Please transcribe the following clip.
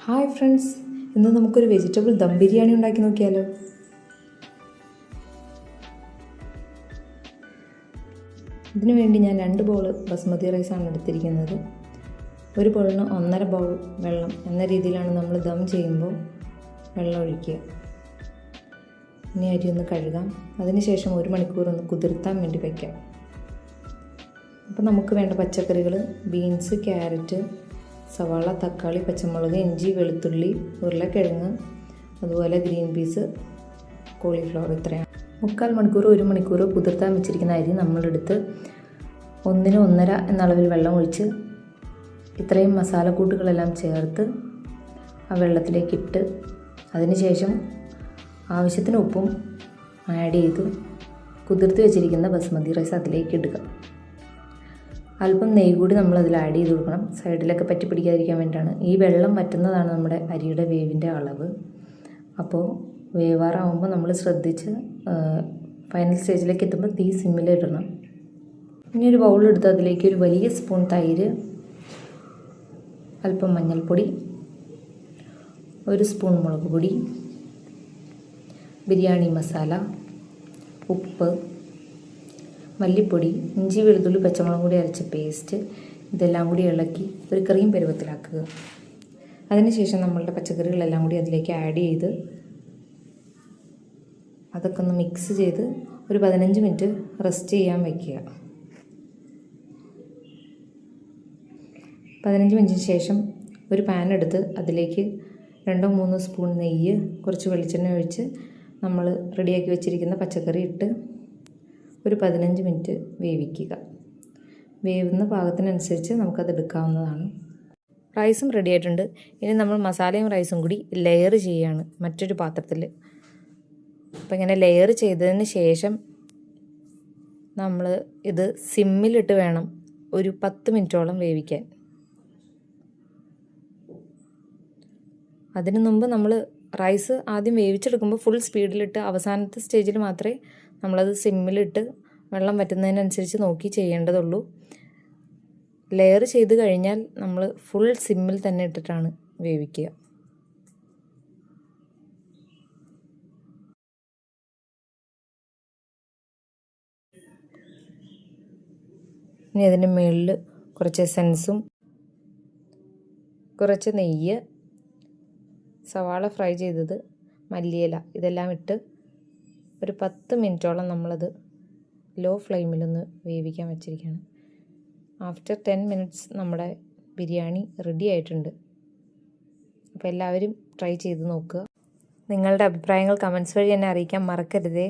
Hi friends, ഇന്ന് നമുക്കൊരു vegetable dum biryani ഉണ്ടാക്കി നോക്കിയാലോ. ഇതിനു വേണ്ടി ഞാൻ 2 ബൗൾ ബസ്മതി റൈസാണ് എടുത്തിരിക്കുന്നത്. ഒരു ബൗളിന് 1.5 ബൗൾ വെള്ളം എന്ന രീതിയിലാണ് നമ്മൾ ദം ചെയ്യുമ്പോൾ വെള്ളം ഒഴിക്കുക. ഇനി അരി ഒന്ന് കഴുകാം. അതിനുശേഷം 1 മണിക്കൂർ ഒന്ന് കുതിർത്താൻ വേണ്ടി വയ്ക്കാം. അപ്പോൾ നമുക്ക് വേണ്ട പച്ചക്കറികൾ ബീൻസ്, ക്യാരറ്റ്, സവാള, തക്കാളി, പച്ചമുളക്, ഇഞ്ചി, വെളുത്തുള്ളി, ഉരുളക്കിഴങ്ങ്, അതുപോലെ ഗ്രീൻ പീസ്, കോളിഫ്ലവർ. ഇത്രയാണ്. 3/4 മണിക്കൂർ 1 മണിക്കൂർ കുതിർത്താൻ വെച്ചിരിക്കുന്ന അരി നമ്മളെടുത്ത് 1 1/2 എന്ന അളവിൽ വെള്ളം ഒഴിച്ച് ഇത്രയും മസാലക്കൂട്ടുകളെല്ലാം ചേർത്ത് ആ വെള്ളത്തിലേക്ക് ഇട്ട് അതിനുശേഷം ആവശ്യത്തിന് ഉപ്പും ആഡ് ചെയ്ത് കുതിർത്ത് വെച്ചിരിക്കുന്ന ബസ്മതി റൈസ് അതിലേക്ക് ഇടുക. അല്പം നെയ്യ് കൂടി നമ്മൾ അതിൽ ആഡ് ചെയ്ത് കൊടുക്കണം, സൈഡിലൊക്കെ പറ്റി പിടിക്കാതിരിക്കാൻ വേണ്ടിയിട്ടാണ്. ഈ വെള്ളം വറ്റുന്നതാണ് നമ്മുടെ അരിയുടെ വേവിൻ്റെ അളവ്. അപ്പോൾ വേവാറാവുമ്പോൾ നമ്മൾ ശ്രദ്ധിച്ച് ഫൈനൽ സ്റ്റേജിലേക്ക് എത്തുമ്പോൾ തീ സിമ്മിലിടണം. ഇനി ഒരു ബൗളെടുത്ത് അതിലേക്ക് ഒരു വലിയ സ്പൂൺ തൈര്, അല്പം മഞ്ഞൾപ്പൊടി, 1 സ്പൂൺ മുളക് പൊടി, ബിരിയാണി മസാല, ഉപ്പ്, മല്ലിപ്പൊടി, ഇഞ്ചി, വെളുത്തുള്ളി, പച്ചമുളകും കൂടി അരച്ച പേസ്റ്റ്, ഇതെല്ലാം കൂടി ഇളക്കി ഒരു ക്രീം പരുവത്തിലാക്കുക. അതിനുശേഷം നമ്മളുടെ പച്ചക്കറികളെല്ലാം കൂടി അതിലേക്ക് ആഡ് ചെയ്ത് അതൊക്കെ ഒന്ന് മിക്സ് ചെയ്ത് ഒരു 15 മിനിറ്റ് റെസ്റ്റ് ചെയ്യാൻ വയ്ക്കുക. 15 മിനിറ്റിന് ശേഷം ഒരു പാൻ എടുത്ത് അതിലേക്ക് 2-3 സ്പൂൺ നെയ്യ്, കുറച്ച് വെളിച്ചെണ്ണ ഒഴിച്ച് നമ്മൾ റെഡിയാക്കി വെച്ചിരിക്കുന്ന പച്ചക്കറി ഇട്ട് ഒരു 15 മിനിറ്റ് വേവിക്കുക. വേവുന്ന പാകത്തിനനുസരിച്ച് നമുക്കത് എടുക്കാവുന്നതാണ്. റൈസും റെഡി ആയിട്ടുണ്ട്. ഇനി നമ്മൾ മസാലയും റൈസും കൂടി ലെയർ ചെയ്യുകയാണ് മറ്റൊരു പാത്രത്തിൽ. അപ്പോൾ ഇങ്ങനെ ലെയർ ചെയ്തതിന് ശേഷം നമ്മൾ ഇത് സിമ്മിലിട്ട് വേണം ഒരു 10 മിനിറ്റോളം വേവിക്കാൻ. അതിനു മുമ്പ് നമ്മൾ റൈസ് ആദ്യം വേവിച്ചെടുക്കുമ്പോൾ ഫുൾ സ്പീഡിലിട്ട് അവസാനത്തെ സ്റ്റേജിൽ മാത്രമേ നമ്മളത് സിമ്മിലിട്ട് വെള്ളം വറ്റുന്നതിനനുസരിച്ച് നോക്കി ചെയ്യേണ്ടതുള്ളൂ. ലെയർ ചെയ്ത് കഴിഞ്ഞാൽ നമ്മൾ ഫുൾ സിമ്മിൽ തന്നെ ഇട്ടിട്ടാണ് വേവിക്കുക. ഇനി അതിൻ്റെ മുകളിൽ കുറച്ച് എസൻസും കുറച്ച് നെയ്യ്, സവാള ഫ്രൈ ചെയ്തത്, മല്ലിയില, ഇതെല്ലാം ഇട്ട് ഒരു 10 മിനിറ്റോളം നമ്മളത് ലോ ഫ്ലെയിമിലൊന്ന് വേവിക്കാൻ വെച്ചിരിക്കുകയാണ്. ആഫ്റ്റർ 10 മിനിറ്റ്സ് നമ്മുടെ ബിരിയാണി റെഡി ആയിട്ടുണ്ട്. അപ്പോൾ എല്ലാവരും ട്രൈ ചെയ്ത് നോക്കുക. നിങ്ങളുടെ അഭിപ്രായങ്ങൾ കമൻറ്റ്സ് വഴി എന്നെ അറിയിക്കാൻ മറക്കരുതേ.